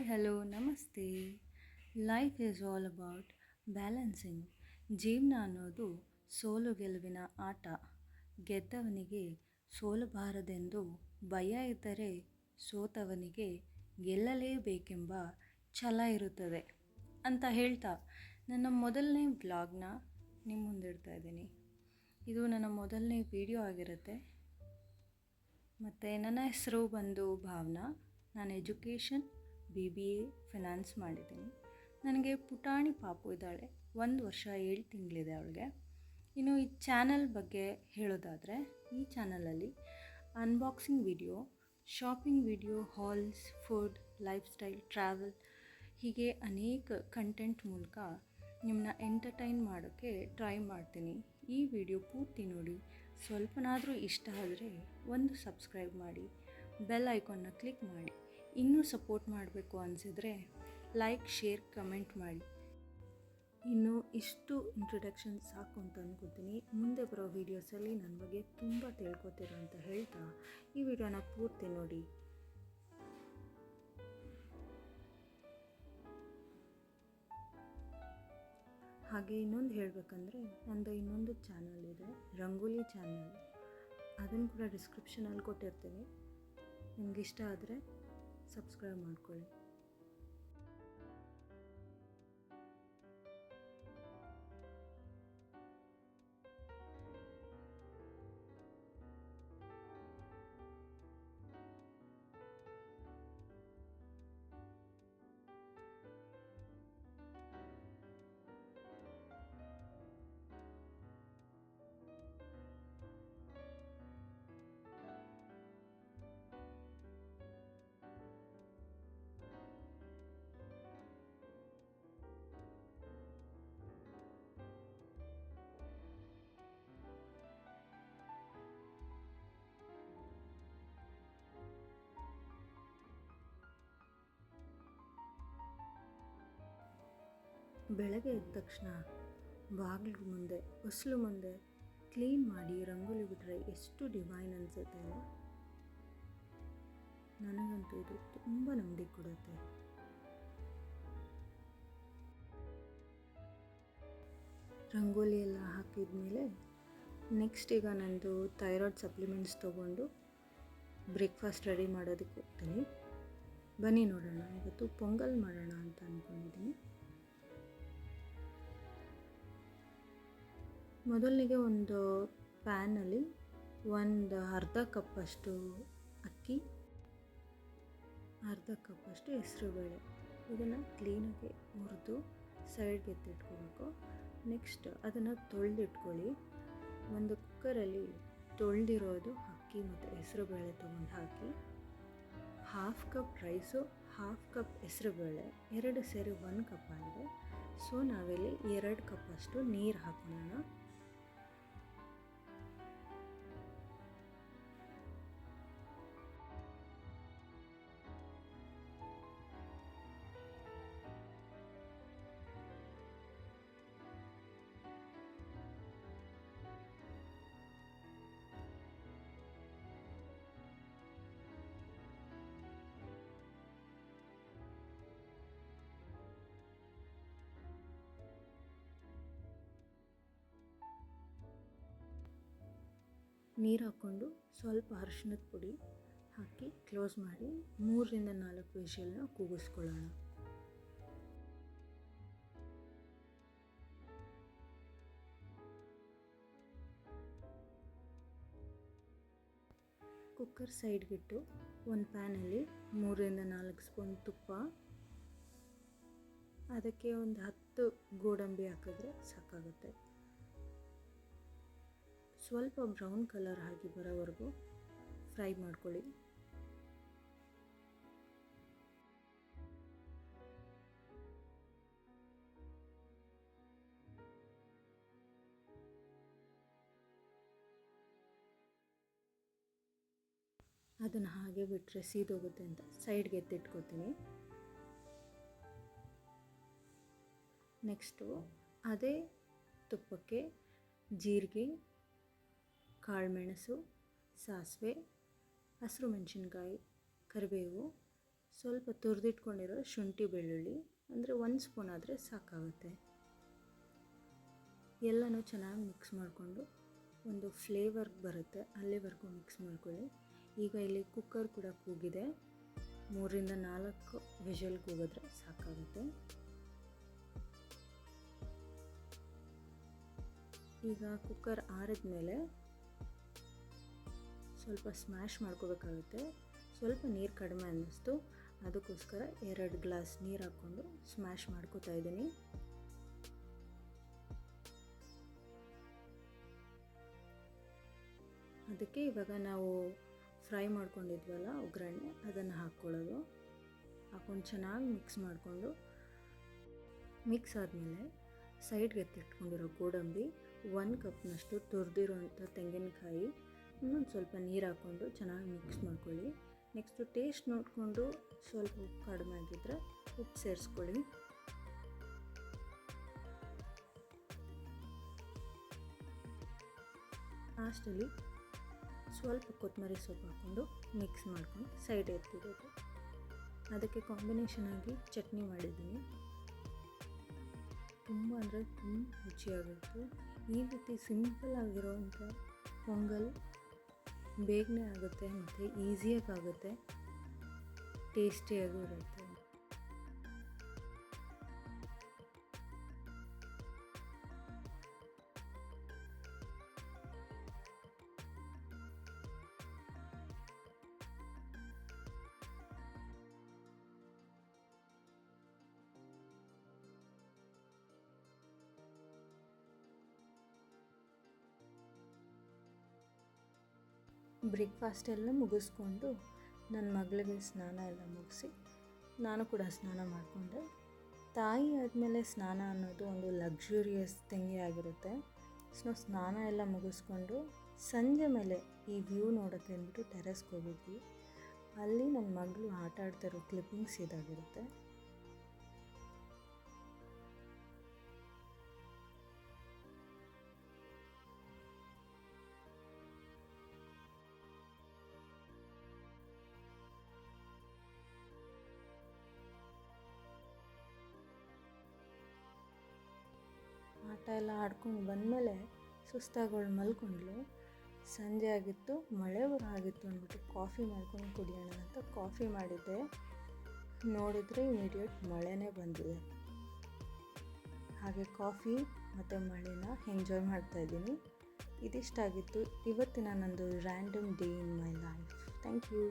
Hi hello ನಮಸ್ತೆ. Life is all about balancing. ಜೀವನ ಅನ್ನೋದು ಸೋಲು ಗೆಲುವಿನ ಆಟ. ಗೆದ್ದವನಿಗೆ ಸೋಲಬಾರದೆಂದು ಭಯ ಇದ್ದರೆ ಸೋತವನಿಗೆ ಗೆಲ್ಲಲೇಬೇಕೆಂಬ ಛಲ ಇರುತ್ತದೆ ಅಂತ ಹೇಳ್ತಾ ನನ್ನ ಮೊದಲನೇ ವ್ಲಾಗ್ನ ನಿಮ್ಮ ಮುಂದಿಡ್ತಾ ಇದ್ದೀನಿ. ಇದು ನನ್ನ ಮೊದಲನೇ ವಿಡಿಯೋ ಆಗಿರುತ್ತೆ. ಮತ್ತು ನನ್ನ ಹೆಸರು ಬಂದು ಭಾವನಾ. ನಾನು ಎಜುಕೇಷನ್ BBA ಫಿನಾನ್ಸ್ ಮಾಡಿದ್ದೀನಿ. ನನಗೆ ಪುಟಾಣಿ ಪಾಪು ಇದ್ದಾಳೆ, 1 ವರ್ಷ 7 ತಿಂಗಳಿದೆ ಅವಳಿಗೆ. ಇನ್ನು ಈ ಚಾನಲ್ ಬಗ್ಗೆ ಹೇಳೋದಾದರೆ, ಈ ಚಾನಲಲ್ಲಿ unboxing video, shopping video, halls, food, life style, travel ಹೀಗೆ ಅನೇಕ ಕಂಟೆಂಟ್ ಮೂಲಕ ನಿಮ್ಮನ್ನ ಎಂಟರ್ಟೈನ್ ಮಾಡೋಕ್ಕೆ ಟ್ರೈ ಮಾಡ್ತೀನಿ. ಈ ವಿಡಿಯೋ ಪೂರ್ತಿ ನೋಡಿ. ಸ್ವಲ್ಪನಾದರೂ ಇಷ್ಟ ಆದರೆ ಒಂದು ಸಬ್ಸ್ಕ್ರೈಬ್ ಮಾಡಿ, ಬೆಲ್ ಐಕಾನ್ನ ಕ್ಲಿಕ್ ಮಾಡಿ. ಇನ್ನೂ ಸಪೋರ್ಟ್ ಮಾಡಬೇಕು ಅನಿಸಿದರೆ ಲೈಕ್, ಶೇರ್, ಕಮೆಂಟ್ ಮಾಡಿ. ಇನ್ನು ಇಷ್ಟು ಇಂಟ್ರೊಡಕ್ಷನ್ ಸಾಕು ಅಂತ ಅಂದ್ಕೊತೀನಿ. ಮುಂದೆ ಬರೋ ವೀಡಿಯೋಸಲ್ಲಿ ನನ್ನ ಬಗ್ಗೆ ತುಂಬ ತಿಳ್ಕೊತೀರ ಅಂತ ಹೇಳ್ತಾ ಈ ವಿಡಿಯೋನ ಪೂರ್ತಿ ನೋಡಿ. ಹಾಗೆ ಇನ್ನೊಂದು ಹೇಳಬೇಕಂದ್ರೆ, ನಂದು ಇನ್ನೊಂದು ಚಾನಲ್ ಇದೆ, ರಂಗೋಲಿ ಚಾನಲ್. ಅದನ್ನು ಕೂಡ ಡಿಸ್ಕ್ರಿಪ್ಷನಲ್ಲಿ ಕೊಟ್ಟಿರ್ತೀನಿ. ನಿಮ್ಗೆ ಇಷ್ಟ ಆದರೆ ಸಬ್ಸ್ಕ್ರೈಬ್ ಮಾಡ್ಕೊಳ್ಳಿ. ಬೆಳಗ್ಗೆ ಎದ್ದ ತಕ್ಷಣ ಬಾಗಿಲು ಮುಂದೆ, ಹೊಸ್ಲು ಮುಂದೆ ಕ್ಲೀನ್ ಮಾಡಿ ರಂಗೋಲಿ ಬಿಟ್ಟರೆ ಎಷ್ಟು ಡಿವೈನ್ ಅನಿಸುತ್ತೆ ಅಲ್ಲ. ನನಗಂತೂ ಇದು ತುಂಬ ನೆಮ್ಮದಿ ಕೊಡುತ್ತೆ. ರಂಗೋಲಿ ಎಲ್ಲ ಹಾಕಿದ ಮೇಲೆ ನೆಕ್ಸ್ಟ್ ಈಗ ನಂದು ಥೈರಾಯ್ಡ್ ಸಪ್ಲಿಮೆಂಟ್ಸ್ ತೊಗೊಂಡು ಬ್ರೇಕ್ಫಾಸ್ಟ್ ರೆಡಿ ಮಾಡೋದಕ್ಕೆ ಹೋಗ್ತೀನಿ. ಬನ್ನಿ ನೋಡೋಣ. ಇವತ್ತು ಪೊಂಗಲ್ ಮಾಡೋಣ ಅಂತ ಅಂದ್ಕೊಂಡಿದ್ದೀನಿ. ಮೊದಲಿಗೆ ಒಂದು ಪ್ಯಾನಲ್ಲಿ ಒಂದು ಅರ್ಧ ಕಪ್ಪಷ್ಟು ಅಕ್ಕಿ, ಅರ್ಧ ಕಪ್ಪಷ್ಟು ಹೆಸರುಬೇಳೆ, ಇದನ್ನು ಕ್ಲೀನಾಗಿ ಹುರಿದು ಸೈಡ್ಗೆ ಎತ್ತಿಟ್ಕೋಬೇಕು. ನೆಕ್ಸ್ಟ್ ಅದನ್ನು ತೊಳೆದಿಟ್ಕೊಳ್ಳಿ. ಒಂದು ಕುಕ್ಕರಲ್ಲಿ ತೊಳೆದಿರೋದು ಅಕ್ಕಿ ಮತ್ತು ಹೆಸರುಬೇಳೆ ತೊಗೊಂಡು ಹಾಕಿ, 1/2 ಕಪ್ ರೈಸು, 1/2 ಕಪ್ ಹೆಸರುಬೇಳೆ, 2 ಸೇರಿ 1 ಕಪ್ ಆಗಿದೆ. ಸೊ ನಾವಿಲ್ಲಿ 2 ಕಪ್ಪಷ್ಟು ನೀರು ಹಾಕೋಣ. ನೀರು ಹಾಕ್ಕೊಂಡು ಸ್ವಲ್ಪ ಅರಿಶಿಣದ ಪುಡಿ ಹಾಕಿ ಕ್ಲೋಸ್ ಮಾಡಿ 3ರಿಂದ 4 ವಿಷಲ್ನ ಕೂಗಿಸ್ಕೊಳ್ಳೋಣ. ಕುಕ್ಕರ್ ಸೈಡ್ಗಿಟ್ಟು ಒಂದು ಪ್ಯಾನಲ್ಲಿ 3ರಿಂದ 4 ಸ್ಪೂನ್ ತುಪ್ಪ, ಅದಕ್ಕೆ ಒಂದು 10 ಗೋಡಂಬಿ ಹಾಕಿದ್ರೆ ಸಾಕಾಗುತ್ತೆ. ಸ್ವಲ್ಪ ಬ್ರೌನ್ ಕಲರ್ ಆಗಿ ಬರೋವರೆಗೂ ಫ್ರೈ ಮಾಡ್ಕೊಳ್ಳಿ. ಅದನ್ನು ಹಾಗೆ ಬಿಟ್ಟರೆ ಸೀದೋಗುತ್ತೆ ಅಂತ ಸೈಡ್ಗೆ ಎತ್ತಿಟ್ಕೋತೀನಿ. ನೆಕ್ಸ್ಟು ಅದೇ ತುಪ್ಪಕ್ಕೆ ಜೀರಿಗೆ, ಕಾಳುಮೆಣಸು, ಸಾಸಿವೆ, ಹಸಿರು ಮೆಣಸಿನ್ಕಾಯಿ, ಕರಿಬೇವು, ಸ್ವಲ್ಪ ತುರಿದಿಟ್ಕೊಂಡಿರೋ ಶುಂಠಿ ಬೆಳ್ಳುಳ್ಳಿ, ಅಂದರೆ 1 ಸ್ಪೂನ್ ಆದರೆ ಸಾಕಾಗುತ್ತೆ. ಎಲ್ಲನೂ ಚೆನ್ನಾಗಿ ಮಿಕ್ಸ್ ಮಾಡಿಕೊಂಡು ಒಂದು ಫ್ಲೇವರ್ ಬರುತ್ತೆ ಅಲ್ಲಿವರೆಗೂ ಮಿಕ್ಸ್ ಮಾಡ್ಕೊಳ್ಳಿ. ಈಗ ಇಲ್ಲಿ ಕುಕ್ಕರ್ ಕೂಡ ಕೂಗಿದೆ, 3ರಿಂದ 4 ವಿಷಲ್ ಕೂಗಿದ್ರೆ ಸಾಕಾಗುತ್ತೆ. ಈಗ ಕುಕ್ಕರ್ ಆರಿದ ಮೇಲೆ ಸ್ವಲ್ಪ ಸ್ಮ್ಯಾಶ್ ಮಾಡ್ಕೋಬೇಕಾಗುತ್ತೆ. ಸ್ವಲ್ಪ ನೀರು ಕಡಿಮೆ ಅನ್ನಿಸ್ತು, ಅದಕ್ಕೋಸ್ಕರ 2 ಗ್ಲಾಸ್ ನೀರು ಹಾಕ್ಕೊಂಡು ಸ್ಮ್ಯಾಶ್ ಮಾಡ್ಕೋತಾ ಇದ್ದೀನಿ. ಅದಕ್ಕೆ ಇವಾಗ ನಾವು ಫ್ರೈ ಮಾಡ್ಕೊಂಡಿದ್ವಲ್ಲ ಒಗ್ಗರಣೆ, ಅದನ್ನು ಹಾಕ್ಕೊಳ್ಳೋದು. ಹಾಕ್ಕೊಂಡು ಚೆನ್ನಾಗಿ ಮಿಕ್ಸ್ ಮಾಡಿಕೊಂಡು, ಮಿಕ್ಸ್ ಆದಮೇಲೆ ಸೈಡ್ಗೆ ಎತ್ತಿಟ್ಕೊಂಡಿರೋ ಗೋಡಂಬಿ, 1 ಕಪ್ನಷ್ಟು ತುರಿದಿರೋಂಥ ತೆಂಗಿನಕಾಯಿ, ಇನ್ನೊಂದು ಸ್ವಲ್ಪ ನೀರು ಹಾಕ್ಕೊಂಡು ಚೆನ್ನಾಗಿ ಮಿಕ್ಸ್ ಮಾಡ್ಕೊಳ್ಳಿ. ನೆಕ್ಸ್ಟು ಟೇಸ್ಟ್ ನೋಡಿಕೊಂಡು ಸ್ವಲ್ಪ ಉಪ್ಪು ಕಡಿಮೆ ಆಗಿದ್ದರೆ ಉಪ್ಪು ಸೇರಿಸ್ಕೊಳ್ಳಿ. ಲಾಸ್ಟಲ್ಲಿ ಸ್ವಲ್ಪ ಕೊತ್ತಂಬರಿ ಸೊಪ್ಪು ಹಾಕ್ಕೊಂಡು ಮಿಕ್ಸ್ ಮಾಡ್ಕೊಂಡು ಸೈಡ್ ಎತ್ತಿಡೋದು. ಅದಕ್ಕೆ ಕಾಂಬಿನೇಷನ್ ಆಗಿ ಚಟ್ನಿ ಮಾಡಿದ್ದೀನಿ. ತುಂಬ ಅಂದರೆ ತುಂಬ ರುಚಿಯಾಗಿತ್ತು. ಈ ರೀತಿ ಸಿಂಪಲ್ ಆಗಿರೋವಂಥ ಪೊಂಗಲ್ ಬೇಗನೆ ಆಗುತ್ತೆ ಮತ್ತು ಈಸಿಯಾಗಿ ಆಗುತ್ತೆ, ಟೇಸ್ಟಿಯಾಗೂ ಇರುತ್ತೆ. ಬ್ರೇಕ್ಫಾಸ್ಟ್ ಎಲ್ಲ ಮುಗಿಸ್ಕೊಂಡು ನನ್ನ ಮಗಳಿಗೆ ಸ್ನಾನ ಎಲ್ಲ ಮುಗಿಸಿ ನಾನು ಕೂಡ ಸ್ನಾನ ಮಾಡಿಕೊಂಡೆ. ತಾಯಿ ಆದಮೇಲೆ ಸ್ನಾನ ಅನ್ನೋದು ಒಂದು ಲಕ್ಸುರಿಯಸ್ ಥಿಂಗೇ ಆಗಿರುತ್ತೆ. ಸೊ ಸ್ನಾನ ಎಲ್ಲ ಮುಗಿಸ್ಕೊಂಡು ಸಂಜೆ ಮೇಲೆ ಈ ವ್ಯೂ ನೋಡೋಕ್ಕೆ ಅಂದ್ಬಿಟ್ಟು ಟೆರೆಸ್ಗೆ ಹೋಗಿದ್ವಿ. ಅಲ್ಲಿ ನನ್ನ ಮಗಳು ಆಟ ಆಡ್ತಿರೋ ಕ್ಲಿಪ್ಪಿಂಗ್ಸ್ ಇದಾಗಿರುತ್ತೆ. ಆಟ ಎಲ್ಲ ಆಡ್ಕೊಂಡು ಬಂದಮೇಲೆ ಸುಸ್ತಾಗೋಳು ಮಲ್ಕೊಂಡ್ಳು. ಸಂಜೆ ಆಗಿತ್ತು, ಮಳೆ ಆಗಿತ್ತು ಅಂದ್ಬಿಟ್ಟು ಕಾಫಿ ಮಾಡ್ಕೊಂಡು ಕುಡಿಯೋಣ ಅಂತ ಕಾಫಿ ಮಾಡಿದ್ದೆ. ನೋಡಿದರೆ ಇಮಿಡಿಯೇಟ್ ಮಳೆನೇ ಬಂದಿದೆ. ಹಾಗೆ ಕಾಫಿ ಮತ್ತು ಮಳೆನ ಎಂಜಾಯ್ ಮಾಡ್ತಾಯಿದ್ದೀನಿ. ಇದಿಷ್ಟಾಗಿತ್ತು ಇವತ್ತಿನ ನಂದು random day in my life. Thank you.